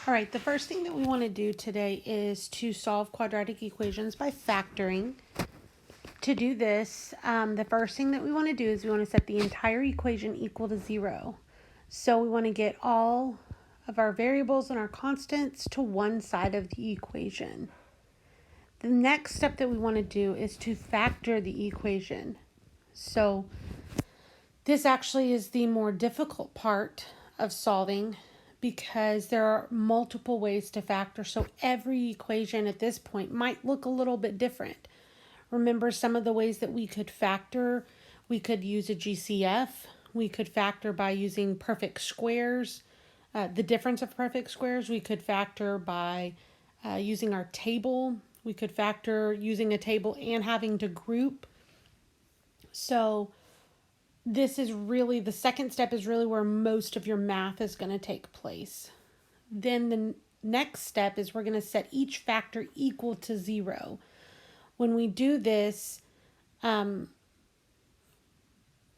All right, the first thing that we want to do today is to solve quadratic equations by factoring. To do this, the first thing that we want to do is we want to set the entire equation equal to 0. So we want to get all of our variables and our constants to one side of the equation. The next step that we want to do is to factor the equation. So this actually is the more difficult part of solving because there are multiple ways to factor. So every equation at this point might look a little bit different. Remember some of the ways that we could factor. We could use a GCF. We could factor by using perfect squares. The difference of perfect squares. We could factor by using our table. We could factor using a table and having to group. So this is really, the second step is really where most of your math is going to take place. Then the next step is we're going to set each factor equal to 0. When we do this, we're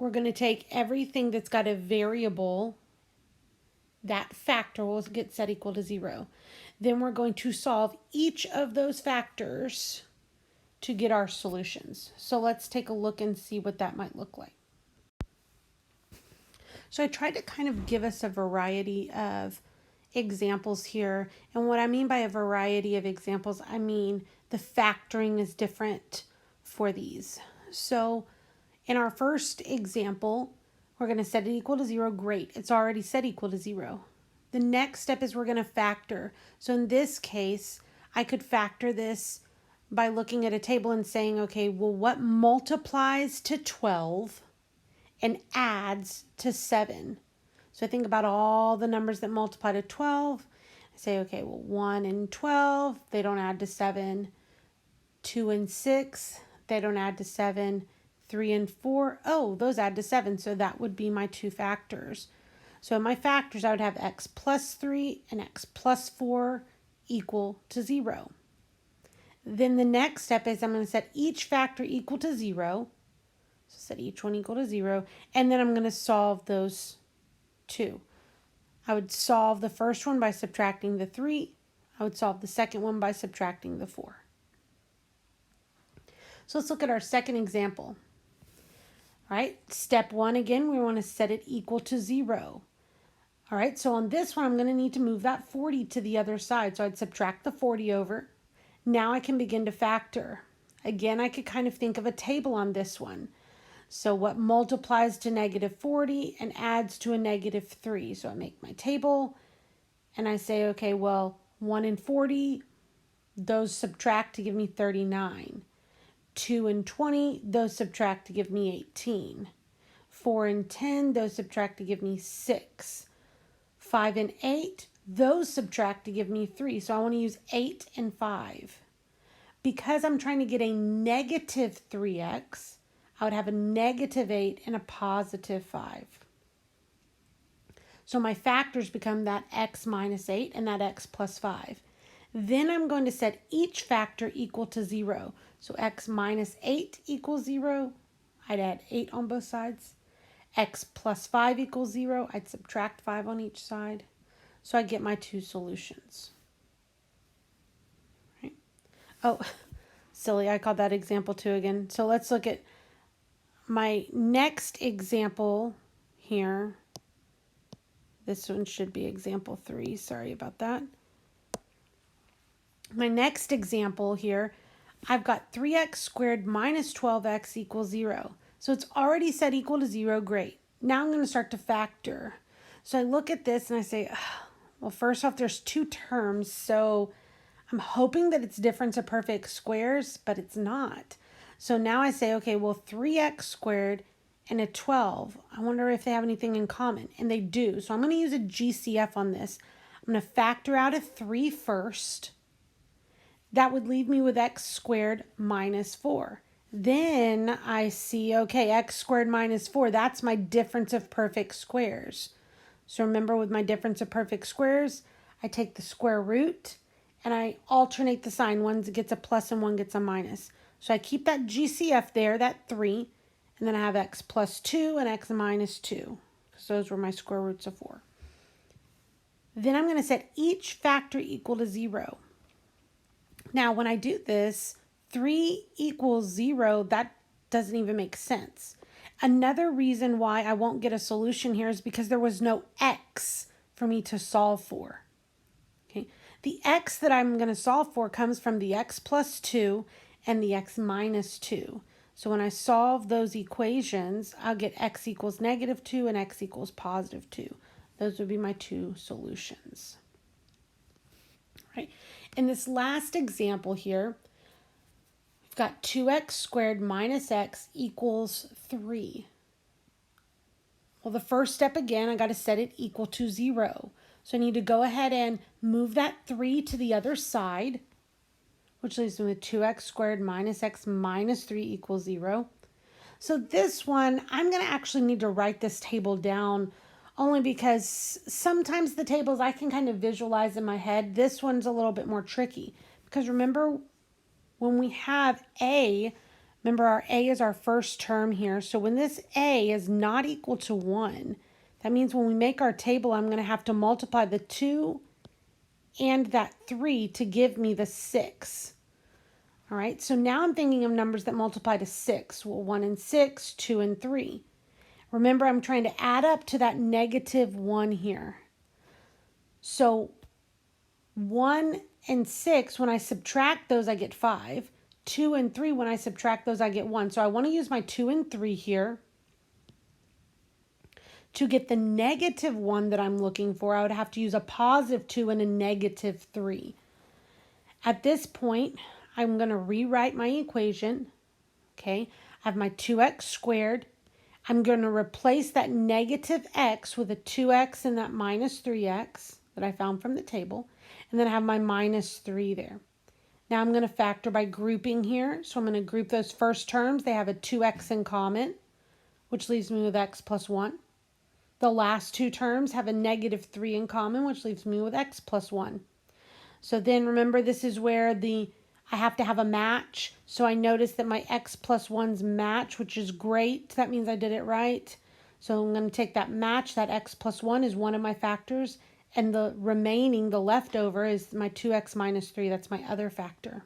going to take everything that's got a variable, that factor will get set equal to 0. Then we're going to solve each of those factors to get our solutions. So let's take a look and see what that might look like. So I tried to kind of give us a variety of examples here. And what I mean by a variety of examples, I mean the factoring is different for these. So in our first example, we're going to set it equal to 0. Great. It's already set equal to 0. The next step is we're going to factor. So in this case, I could factor this by looking at a table and saying, okay, well, what multiplies to 12 and adds to 7? So I think about all the numbers that multiply to 12. I say, okay, well, 1 and 12, they don't add to 7. 2 and 6, they don't add to 7. 3 and 4, oh, those add to 7. So that would be my two factors. So in my factors, I would have x plus 3 and x plus 4 equal to 0. Then the next step is I'm going to set each factor equal to 0. So set each one equal to 0. And then I'm going to solve those two. I would solve the first one by subtracting the 3. I would solve the second one by subtracting the 4. So let's look at our second example. All right, step 1 again, we want to set it equal to 0. All right, so on this one, I'm going to need to move that 40 to the other side. So I'd subtract the 40 over. Now I can begin to factor. Again, I could kind of think of a table on this one. So what multiplies to negative 40 and adds to a negative 3? So I make my table and I say, okay, well, 1 and 40, those subtract to give me 39. 2 and 20, those subtract to give me 18. 4 and 10, those subtract to give me 6. 5 and 8, those subtract to give me 3. So I want to use 8 and 5. Because I'm trying to get a negative 3x, I would have a negative 8 and a positive 5. So my factors become that x minus 8 and that x plus 5. Then I'm going to set each factor equal to 0. So x minus 8 equals 0. I'd add 8 on both sides. X plus 5 equals 0. I'd subtract 5 on each side. So I get my two solutions. Right. Oh, silly, I called that example 2 again. So let's look at my next example here. This one should be example 3. Sorry about that. My next example here, I've got 3x squared minus 12x equals 0. So it's already set equal to 0. Great. Now I'm going to start to factor. So I look at this and I say, well, first off, there's two terms. So I'm hoping that it's difference of perfect squares, but it's not. So now I say, okay, well, 3x squared and a 12. I wonder if they have anything in common. And they do. So I'm going to use a GCF on this. I'm going to factor out a 3 first. That would leave me with x squared minus 4. Then I see, okay, x squared minus 4, that's my difference of perfect squares. So remember with my difference of perfect squares, I take the square root and I alternate the sign. One gets a plus and one gets a minus. So I keep that GCF there, that 3, and then I have x plus 2 and x minus 2, because those were my square roots of 4. Then I'm going to set each factor equal to 0. Now, when I do this, 3 equals 0, that doesn't even make sense. Another reason why I won't get a solution here is because there was no x for me to solve for. Okay, the x that I'm going to solve for comes from the x plus 2 and the x minus 2. So when I solve those equations, I'll get x equals -2 and x equals +2. Those would be my two solutions. Right. In this last example here, we've got 2x squared minus x equals 3. Well, the first step again, I got to set it equal to 0. So I need to go ahead and move that 3 to the other side, which leaves me with 2x squared minus x minus 3 equals 0. So this one, I'm going to actually need to write this table down only because sometimes the tables I can kind of visualize in my head. This one's a little bit more tricky because remember when we have a, remember our a is our first term here. So when this a is not equal to 1, that means when we make our table, I'm going to have to multiply the 2 and that 3 to give me the 6. All right, so now I'm thinking of numbers that multiply to 6. Well, 1 and 6, 2 and 3. Remember, I'm trying to add up to that -1 here. So 1 and 6, when I subtract those, I get 5. 2 and 3, when I subtract those, I get 1. So I want to use my 2 and 3 here. To get the -1 that I'm looking for, I would have to use a +2 and a -3. At this point, I'm going to rewrite my equation. Okay, I have my 2x squared. I'm going to replace that -x with a 2x and that -3x that I found from the table. And then I have my -3 there. Now I'm going to factor by grouping here. So I'm going to group those first terms. They have a 2x in common, which leaves me with x plus 1. The last two terms have a -3 in common, which leaves me with x plus 1. So then remember, this is where I have to have a match. So I notice that my x plus 1's match, which is great. That means I did it right. So I'm going to take that match. That x plus 1 is one of my factors. And the remaining, the leftover, is my 2x minus 3. That's my other factor.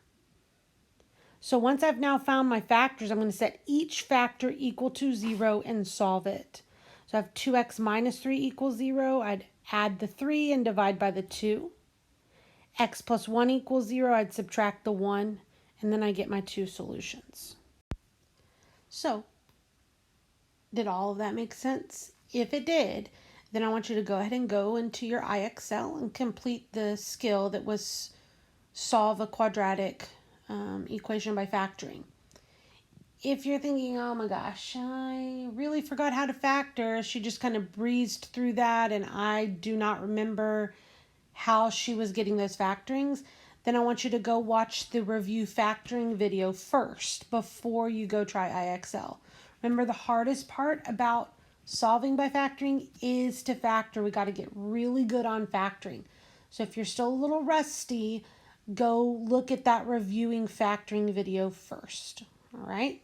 So once I've now found my factors, I'm going to set each factor equal to 0 and solve it. So I have 2x minus 3 equals 0. I'd add the 3 and divide by the 2. X plus 1 equals 0, I'd subtract the 1, and then I get my two solutions. So, did all of that make sense? If it did, then I want you to go ahead and go into your IXL and complete the skill that was solve a quadratic equation by factoring. If you're thinking, oh my gosh, I really forgot how to factor, she just kind of breezed through that and I do not remember how she was getting those factorings, then I want you to go watch the review factoring video first before you go try IXL. Remember, the hardest part about solving by factoring is to factor. We got to get really good on factoring. So if you're still a little rusty, go look at that reviewing factoring video first. All right.